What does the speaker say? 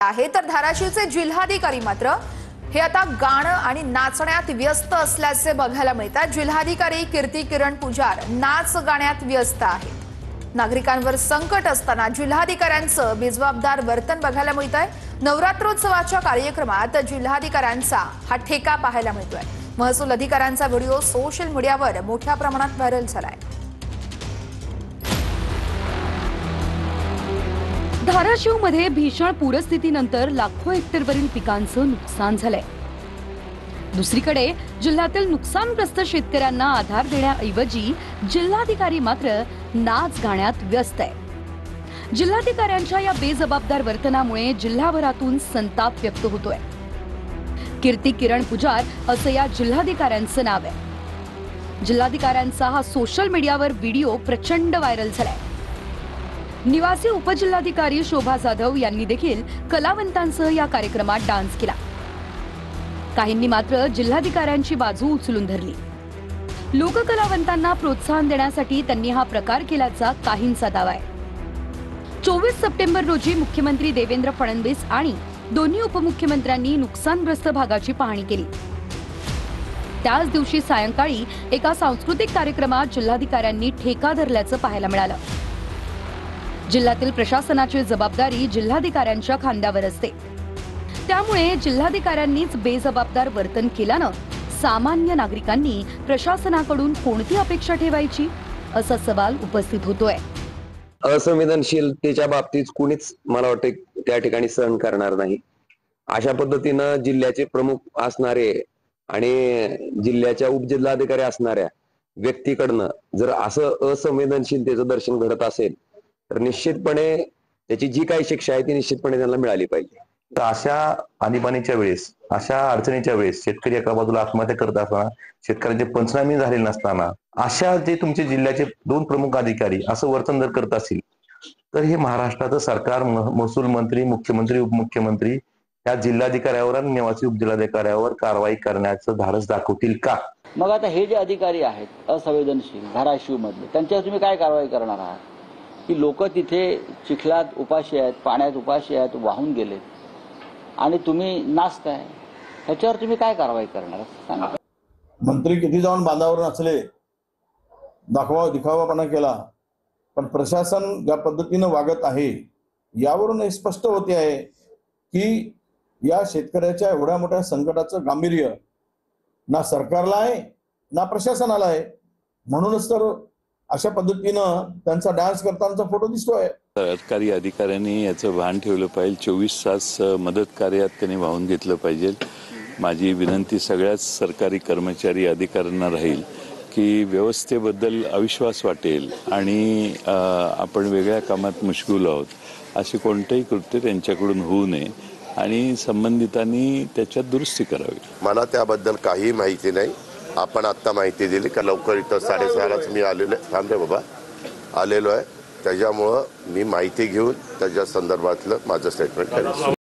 आहे तर धाराशिवचे जिल्हाधिकारी मात्र हे आता गाणं आणि नाचण्यात व्यस्त असल्याचे बघायला मिळतात। जिल्हाधिकारी कीर्ती किरण पुजार नाच गाण्यात व्यस्त आहेत। नागरिकांवर संकट असताना जिल्हाधिकाऱ्यांचं बेजबाबदार वर्तन बघायला मिळतंय। नवरात्रोत्सवाच्या कार्यक्रमात जिल्हाधिकाऱ्यांचा हा ठेका पाहायला मिळतोय। महसूल अधिकाऱ्यांचा व्हिडिओ सोशल मीडियावर मोठ्या प्रमाणात व्हायरल झालाय। धाराशिवमध्ये भीषण पूरस्थितीनंतर लाखो हेक्टरवरील पिकांचं नुकसान झालंय। दुसरीकडे जिल्ह्यातील नुकसानग्रस्त शेतकऱ्यांना आधार देण्याऐवजी जिल्हाधिकारी मात्र नाच गाण्यात व्यस्त आहे। जिल्हाधिकाऱ्यांच्या या बेजबाबदार वर्तनामुळे जिल्हाभरातून संताप व्यक्त होतोय। कीर्ती किरण पुजार असं या जिल्हाधिकाऱ्यांचं नाव आहे। जिल्हाधिकाऱ्यांचा हा सोशल मीडियावर व्हिडिओ प्रचंड व्हायरल झालाय। निवासी उपजिल्हाधिकारी शोभा जाधव यांनी देखील कलावंतांसह या कार्यक्रमात डान्स केला। काहींनी मात्र जिल्हाधिकाऱ्यांची बाजू उचलून धरली। लोककलावंतांना प्रोत्साहन देण्यासाठी त्यांनी हा प्रकार केल्याचा काहींचा दावा आहे। 24 सप्टेंबर रोजी मुख्यमंत्री देवेंद्र फडणवीस आणि दोन्ही उपमुख्यमंत्र्यांनी नुकसानग्रस्त भागाची पाहणी केली। त्याच दिवशी सायंकाळी एका सांस्कृतिक कार्यक्रमात जिल्हाधिकाऱ्यांनी ठेका धरल्याचं पाहायला मिळालं। जिल्ह्यातील प्रशासनाची जबाबदारी जिल्हाधिकाऱ्यांच्या खांद्यावर असते, त्यामुळे जिल्हाधिकाऱ्यांनीच बेजबाबदार वर्तन केल्यानं सामान्य नागरिकांनी प्रशासनाकडून कोणती अपेक्षा ठेवायची असा सवाल उपस्थित होतोय। असंवेदनशीलतेच्या बाबतीत कुणीच मला वाटते त्या ठिकाणी सहन करणार नाही। अशा पद्धतीनं जिल्ह्याचे प्रमुख असणारे आणि जिल्ह्याच्या उपजिल्हाधिकारी असणाऱ्या व्यक्तीकडनं जर असं असंवेदनशीलतेचं दर्शन घडत असेल तर निश्चितपणे त्याची जी काही शिक्षा आहे ती निश्चितपणे त्यांना मिळाली पाहिजे। तर अशा आणीबाणीच्या वेळेस, अशा अडचणीच्या वेळेस शेतकरी एका बाजूला आत्महत्या करत असताना, शेतकऱ्यांचे पंचनामे झालेले नसताना अशा जे तुमचे जिल्ह्याचे दोन प्रमुख अधिकारी असं वर्तन जर करत असतील तर हे महाराष्ट्राचं सरकार, महसूल मंत्री, मुख्यमंत्री, उपमुख्यमंत्री या जिल्हाधिकाऱ्यावर आणि निवासी उपजिल्हाधिकाऱ्यावर कारवाई करण्याचं धाडस दाखवतील का? मग आता हे जे अधिकारी आहेत असंवेदनशील धाराशिव मधले, त्यांच्यावर तुम्ही काय कारवाई करणार आहात? की लोक तिथे चिखलात उपाशी आहेत, पाण्यात उपाशी आहेत, वाहून गेलेत आणि तुम्ही नाचताय, ह्याच्यावर तुम्ही काय कारवाई करणार सांगा। मंत्री किती जाऊन बांधावर नसले, दिखावापणा केला, पण प्रशासन ज्या पद्धतीनं वागत आहे यावरून हे स्पष्ट होते आहे की या शेतकऱ्याच्या एवढ्या मोठ्या संकटाचं गांभीर्य ना सरकारला आहे ना प्रशासनाला आहे। म्हणूनच तर अशा पद्धतीनं त्यांचा डान्स करतानाचा फोटो दिसतोय। सरकारी अधिकाऱ्यांनी याचं भान ठेवलं पाहिजे। 24 तास मदत कार्यात त्यांनी वाहून घेतलं पाहिजे। माझी विनंती सगळ्याच सरकारी कर्मचारी अधिकाऱ्यांना राहील की व्यवस्थेबद्दल अविश्वास वाटेल आणि आपण वेगळ्या कामात मशगूल आहोत असे कोणतेही कृत्य त्यांच्याकडून होऊ नये आणि संबंधितांनी त्याच्यात दुरुस्ती करावी। मला त्याबद्दल काही माहिती नाही। आपण आता माहिती दिली का लवकर इथं 6:30लाच मी आलेलो आहे, थांबले बाबा आलेलो आहे, त्याच्यामुळं मी माहिती घेऊन त्याच्या संदर्भातलं माझं स्टेटमेंट करेन।